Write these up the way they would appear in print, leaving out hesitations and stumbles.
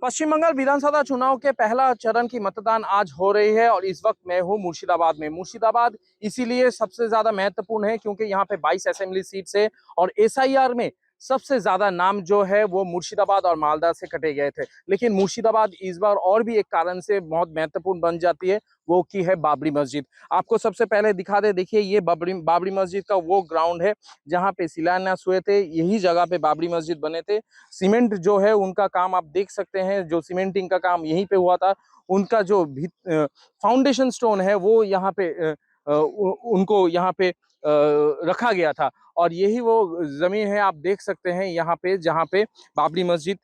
पश्चिम बंगाल विधानसभा चुनाव के पहला चरण की मतदान आज हो रही है और इस वक्त मैं हूं मुर्शिदाबाद में। मुर्शिदाबाद इसीलिए सबसे ज्यादा महत्वपूर्ण है क्योंकि यहाँ पे 22 असेंबली सीट है और एसआईआर में सबसे ज्यादा नाम जो है वो मुर्शिदाबाद और मालदा से कटे गए थे। लेकिन मुर्शिदाबाद इस बार और भी एक कारण से बहुत महत्वपूर्ण बन जाती है, वो की है बाबरी मस्जिद। आपको सबसे पहले दिखा दे, देखिए ये बाबरी मस्जिद का वो ग्राउंड है जहाँ पे शिलान्यास हुए थे। यही जगह पे बाबरी मस्जिद बने थे। सीमेंट जो है उनका काम आप देख सकते हैं, जो सीमेंटिंग का काम यहीं पे हुआ था। उनका जो भी फाउंडेशन स्टोन है वो यहाँ पे उनको यहाँ पे रखा गया था और यही वो जमीन है, आप देख सकते हैं यहाँ पे जहाँ पे बाबरी मस्जिद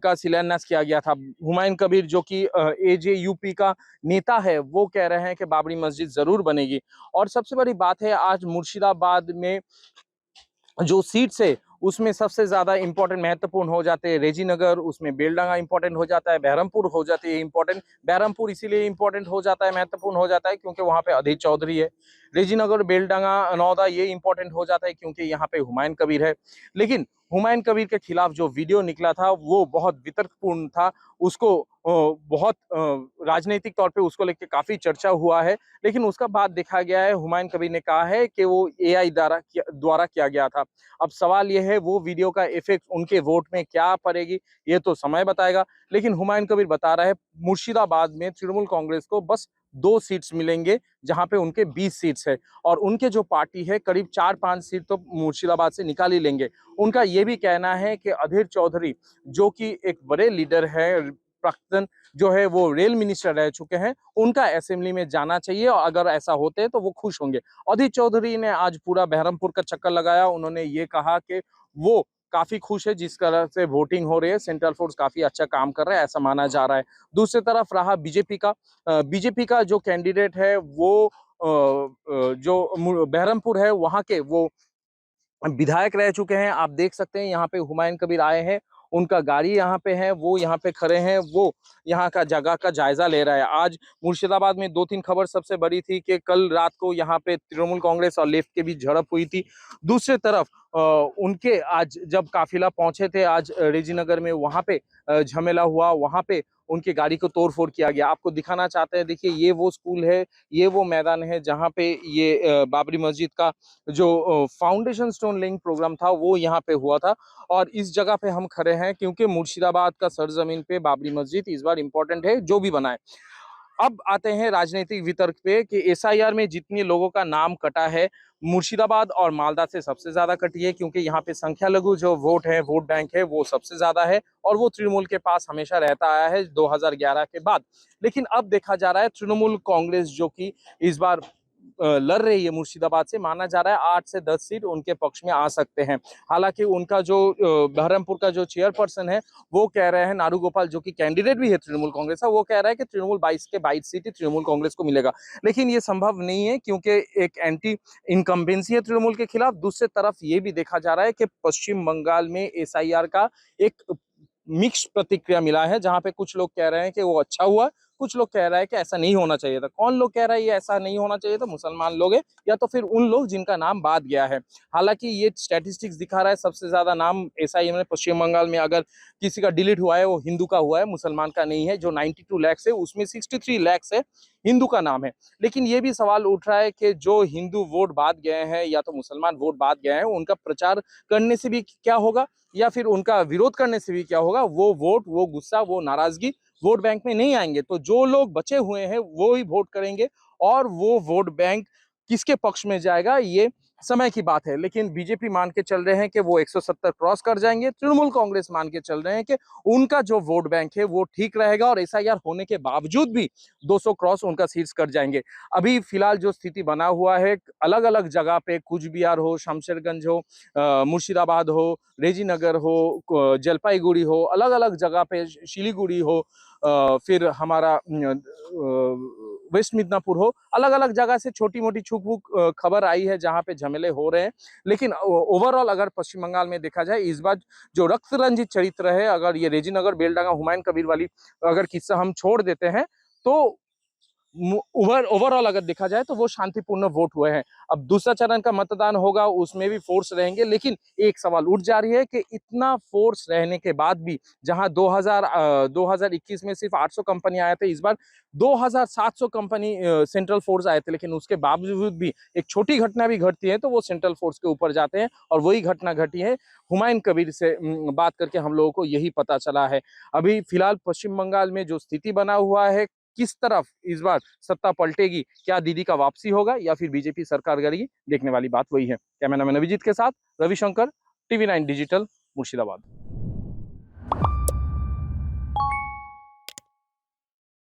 का शिलान्यास किया गया था। हुमायूं कबीर जो कि एजेयूपी का नेता है, वो कह रहे हैं कि बाबरी मस्जिद जरूर बनेगी। और सबसे बड़ी बात है, आज मुर्शिदाबाद में जो सीट्स है उसमें सबसे ज्यादा इंपॉर्टेंट महत्वपूर्ण हो जाते हैं रेजीनगर, उसमें बेलडांगा इंपॉर्टेंट हो जाता है, बहरमपुर हो जाती है इंपॉर्टेंट। बहरमपुर इसीलिए इंपॉर्टेंट हो जाता है, महत्वपूर्ण हो जाता है क्योंकि वहां पे अधीर चौधरी है। रेजीनगर, बेलडांगा, नौदा ये इंपॉर्टेंट हो जाता है क्योंकि यहाँ पे हुमायूं कबीर है। लेकिन हुमायूं कबीर के खिलाफ जो वीडियो निकला था वो बहुत वितर्कपूर्ण था। उसको बहुत राजनीतिक तौर पे उसको लेके काफी चर्चा हुआ है। लेकिन उसका बाद देखा गया है, हुमायूं कबीर ने कहा है कि वो एआई द्वारा किया गया था। अब सवाल यह है वो वीडियो का इफेक्ट उनके वोट में क्या पड़ेगी ये तो समय बताएगा। लेकिन हुमायूं कबीर बता रहा है मुर्शिदाबाद में तृणमूल कांग्रेस को बस 2 सीट्स मिलेंगे जहां पे उनके 20 सीट्स है और उनके जो पार्टी है करीब 4-5 सीट तो मुर्शिदाबाद से निकाल ही लेंगे। उनका ये भी कहना है कि अधीर चौधरी जो कि एक बड़े लीडर है, प्राक्तन जो है वो रेल मिनिस्टर रह चुके हैं, उनका असेंबली में जाना चाहिए और अगर ऐसा होते हैं तो वो खुश होंगे। अधीर चौधरी ने आज पूरा बहरमपुर का चक्कर लगाया। उन्होंने ये कहा कि वो काफी खुश है जिस तरह से वोटिंग हो रही है, सेंट्रल फोर्स काफी अच्छा काम कर रहा है ऐसा माना जा रहा है। दूसरी तरफ रहा बीजेपी का जो कैंडिडेट है वो जो बहरमपुर है वहां के वो विधायक रह चुके हैं। आप देख सकते हैं यहाँ पे हुमायूं कबीर आए हैं, उनका गाड़ी यहाँ पे है, वो यहाँ पे खड़े हैं, वो यहाँ का जगह का जायजा ले रहा है। आज मुर्शिदाबाद में 2-3 खबर सबसे बड़ी थी कि कल रात को यहाँ पे तृणमूल कांग्रेस और लेफ्ट के बीच झड़प हुई थी। दूसरी तरफ उनके आज जब काफिला पहुंचे थे आज रेजीनगर में, वहां पे झमेला हुआ, वहां पे उनकी गाड़ी को तोड़फोड़ किया गया। आपको दिखाना चाहते हैं, देखिए ये वो स्कूल है, ये वो मैदान है जहाँ पे ये बाबरी मस्जिद का जो फाउंडेशन स्टोन लेइंग प्रोग्राम था वो यहाँ पे हुआ था। और इस जगह पे हम खड़े हैं क्योंकि मुर्शिदाबाद का सरजमीन पे बाबरी मस्जिद इस बार इंपॉर्टेंट है जो भी बनाए। अब आते हैं राजनीतिक वितर्क पे कि एसआईआर में जितने लोगों का नाम कटा है, मुर्शिदाबाद और मालदा से सबसे ज्यादा कटी है क्योंकि यहाँ पे संख्या लघु जो वोट है, वोट बैंक है, वो सबसे ज्यादा है और वो तृणमूल के पास हमेशा रहता आया है 2011 के बाद। लेकिन अब देखा जा रहा है तृणमूल कांग्रेस जो कि इस बार लड़ रही है मुर्शिदाबाद से, माना जा रहा है 8 से 10 सीट उनके पक्ष में आ सकते हैं। हालांकि उनका जो बहरमपुर का जो चेयरपर्सन है वो कह रहे हैं, नारू गोपाल जो कि कैंडिडेट भी है तृणमूल कांग्रेस का, वो कह रहा है कि तृणमूल 22 के 22 सीट तृणमूल कांग्रेस को मिलेगा। लेकिन ये संभव नहीं है क्योंकि एक एंटी इनकम्बेंसी है तृणमूल के खिलाफ। दूसरी तरफ ये भी देखा जा रहा है कि पश्चिम बंगाल में एसआईआर का एक मिक्स प्रतिक्रिया मिला है जहां पे कुछ लोग कह रहे हैं कि वो अच्छा हुआ, कुछ लोग कह रहा है कि ऐसा नहीं होना चाहिए था। कौन लोग कह रहा है ये ऐसा नहीं होना चाहिए था? मुसलमान लोग है या तो फिर उन लोग जिनका नाम बाद गया है। हालांकि ये स्टैटिस्टिक्स दिखा रहा है सबसे ज्यादा नाम एसआईएम में पश्चिम बंगाल में अगर किसी का डिलीट हुआ है वो हिंदू का हुआ है, मुसलमान का नहीं है। जो 92 लाख है उसमें 63 लाख है हिंदू का नाम है। लेकिन ये भी सवाल उठ रहा है कि जो हिंदू वोट बाद गए हैं या तो मुसलमान वोट बाद गए हैं, उनका प्रचार करने से भी क्या होगा या फिर उनका विरोध करने से भी क्या होगा? वो वोट, वो गुस्सा, वो नाराजगी वोट बैंक में नहीं आएंगे। तो जो लोग बचे हुए हैं वो ही वोट करेंगे और वो वोट बैंक किसके पक्ष में जाएगा ये समय की बात है। लेकिन बीजेपी मान के चल रहे हैं कि वो 170 क्रॉस कर जाएंगे, तृणमूल कांग्रेस मान के चल रहे हैं कि उनका जो वोट बैंक है वो ठीक रहेगा और एसआईआर होने के बावजूद भी 200 क्रॉस उनका सीट्स कर जाएंगे। अभी फिलहाल जो स्थिति बना हुआ है, अलग अलग जगह पे कुछ बिहार हो, शमशेरगंज हो, मुर्शिदाबाद हो, रेजीनगर हो, जलपाईगुड़ी हो, अलग अलग जगह पे शिलीगुड़ी हो, फिर हमारा वेस्ट मिदनापुर हो, अलग अलग जगह से छोटी मोटी छुक बुक खबर आई है जहां पे झमेले हो रहे हैं। लेकिन ओवरऑल अगर पश्चिम बंगाल में देखा जाए इस बार जो रक्त रंजित चरित्र है, अगर ये रेजीनगर, बेलडांगा, हुमायूं कबीर वाली अगर किस्सा हम छोड़ देते हैं तो ओवरऑल अगर देखा जाए तो वो शांतिपूर्ण वोट हुए हैं। अब दूसरा चरण का मतदान होगा, उसमें भी फोर्स रहेंगे, लेकिन एक सवाल उठ जा रही है कि इतना फोर्स रहने के बाद भी जहां 2021 में सिर्फ 800 कंपनी आए थे, इस बार 2700 कंपनी सेंट्रल फोर्स आए थे, लेकिन उसके बावजूद भी एक छोटी घटना भी घटती है तो वो सेंट्रल फोर्स के ऊपर जाते हैं, और वही घटना घटी है हुमायूं कबीर से। बात करके हम लोगों को यही पता चला है। अभी फिलहाल पश्चिम बंगाल में जो स्थिति बना हुआ है, किस तरफ इस बार सत्ता पलटेगी, क्या दीदी का वापसी होगा या फिर बीजेपी सरकार करेगी, देखने वाली बात वही है। कैमरामैन अभिजीत के साथ रविशंकर, टीवी 9 डिजिटल, मुर्शिदाबाद।